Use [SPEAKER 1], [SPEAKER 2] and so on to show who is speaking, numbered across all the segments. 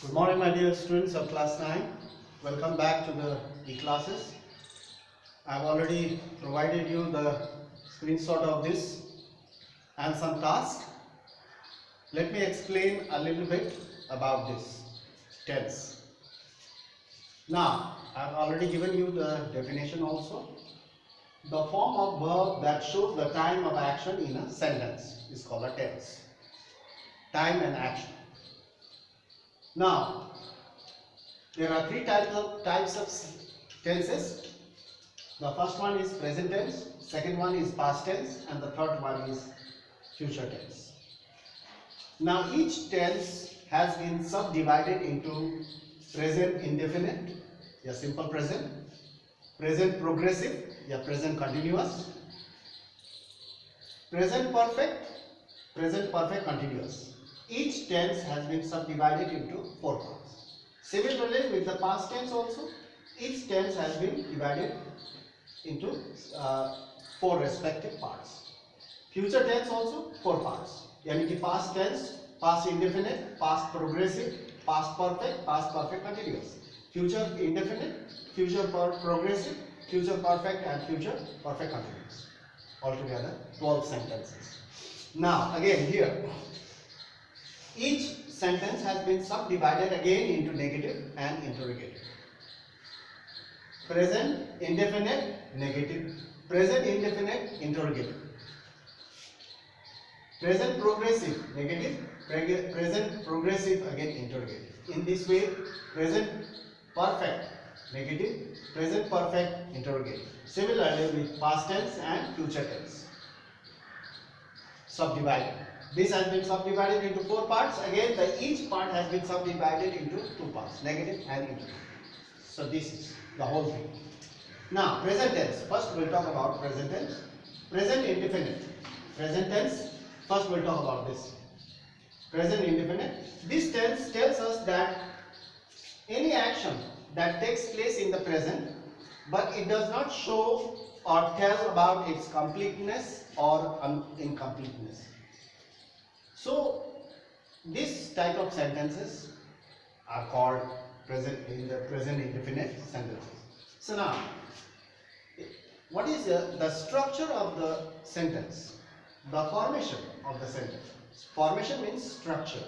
[SPEAKER 1] Good morning, my dear students of class 9. Welcome back to the e-classes. I've already provided you the screenshot of this and some tasks. Let me explain a little bit about this tense. Now, I've already given you the definition also. The form of verb that shows the time of action in a sentence is called a tense. Time and action. Now, there are three types of tenses. The first one is present tense, second one is past tense, and the third one is future tense. Now, each tense has been subdivided into present indefinite, a simple present, present progressive, a present continuous, present perfect continuous. Each tense has been subdivided into 4 parts. Similarly, with the past tense also, each tense has been divided into 4 respective parts. Future tense also 4 parts. Yani ki past tense, past indefinite, past progressive, past perfect continuous. Future indefinite, future progressive, future perfect, and future perfect continuous. Altogether 12 sentences. Now again here, each sentence has been subdivided again into negative and interrogative. Present indefinite, negative. Present indefinite, interrogative. Present progressive, negative. Present progressive, again interrogative. In this way, present perfect, negative. Present perfect, interrogative. Similarly with past tense and future tense. Subdivided. This has been subdivided into 4 parts. Again, each part has been subdivided into 2 parts, negative and interrogative. So this is the whole thing. Now, present tense. First we'll talk about present tense. Present indefinite. Present tense. First we'll talk about this. Present indefinite. This tense tells us that any action that takes place in the present, but it does not show or tell about its completeness or incompleteness. So, this type of sentences are called present indefinite sentences. So now, what is the structure of the sentence? The formation of the sentence. Formation means structure.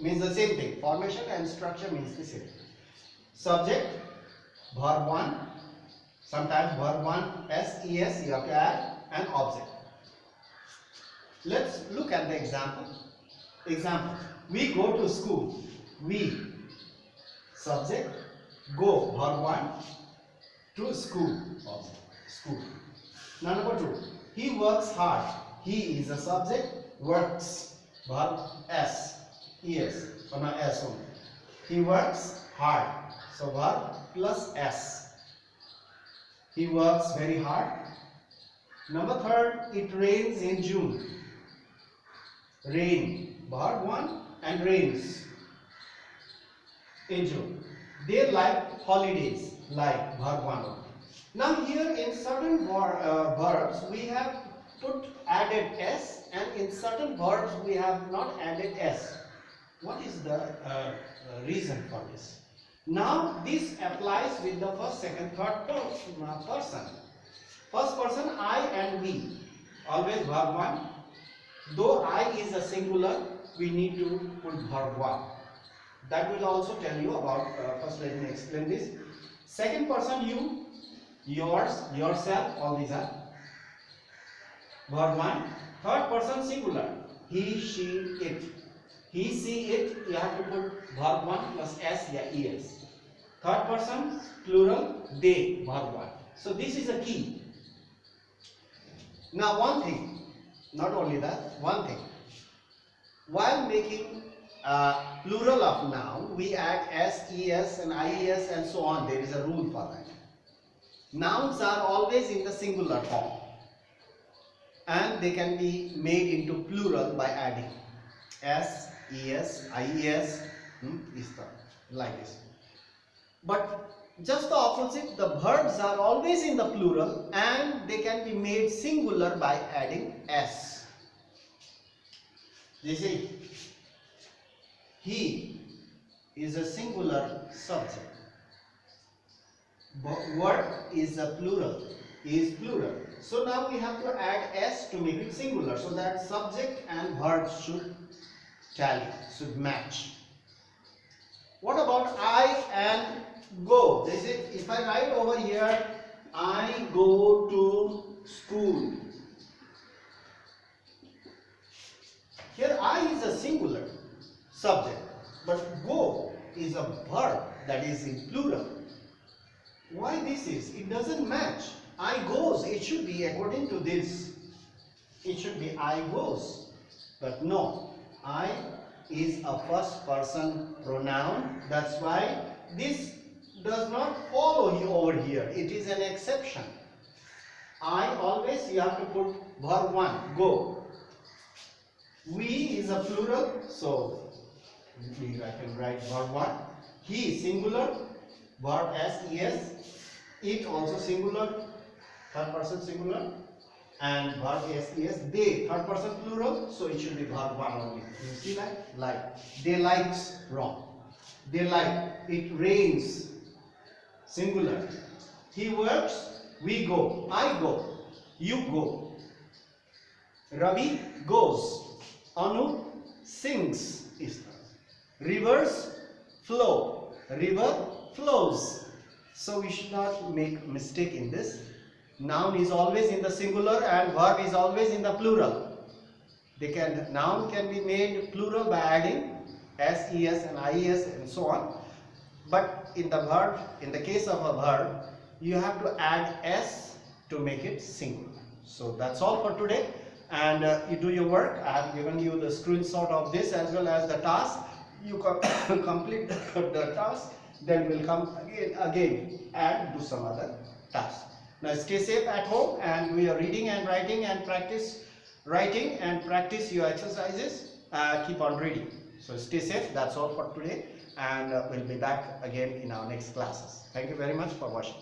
[SPEAKER 1] Means the same thing. Formation and structure means the same. Subject, verb 1. Sometimes verb 1, SES, you have to add, and object. Let's look at the example. Example. We go to school. We. Subject. Go. Verb 1. To school. Object. School. Now number 2. He works hard. He is a subject. Works. Verb S. ES. So now S only. He works hard. So verb plus S. He works very hard. Number 3. It rains in June. Rain, verb 1, and rains in June. They like holidays, like verb 1. Now here in certain verbs we have added S, and in certain verbs we have not added S. What is the reason for this? Now this applies with the first, second, third person. First person I and we, always verb 1. Though I is a singular, we need to put verb 1. That will also tell you about, first let me explain this. Second person you, yours, yourself, all these are verb 1. Third person singular, he, she, it. He, she, it, you have to put verb 1 plus S, yeah, ES. Third person plural, they, verb 1. So this is a key. Now one thing. Not only that, one thing. While making plural of noun, we add S, ES and IES and so on. There is a rule for that. Nouns are always in the singular form. And they can be made into plural by adding S, ES, IES, like this. But just the opposite, the verbs are always in the plural and they can be made singular by adding S. You see, he is a singular subject. Work is a plural, is plural. So now we have to add s to make it singular, so that subject and verb should tally, should match. What about I and go? Is it, if I write over here, I go to school. Here I is a singular subject, but go is a verb that is in plural. Why this is? It doesn't match. I goes, it should be according to this. It should be I goes. But no, I is a first person pronoun. That's why this does not follow over here. It is an exception. I always, you have to put verb 1, go. We is a plural, so I can write verb 1. He singular, verb s. It also singular, third person singular, and verb s. They, third person plural, so it should be verb 1 only. You see that? Like. They likes, wrong. They like. It rains, singular. He works, we go. I go, you go. Ravi goes. Anu sings. Rivers flow. River flows. So we should not make mistake in this. Noun is always in the singular and verb is always in the plural. Noun can be made plural by adding s, es and ies and so on. But in the verb, in the case of a verb, you have to add s to make it singular. So that's all for today. And you do your work. I have given you the screenshot of this as well as the task. You complete the task, then we'll come again and do some other task. Now stay safe at home, and we are reading and writing and practice writing and practice your exercises. Keep on reading. So stay safe. That's all for today, and we'll be back again in our next classes. Thank you very much for watching.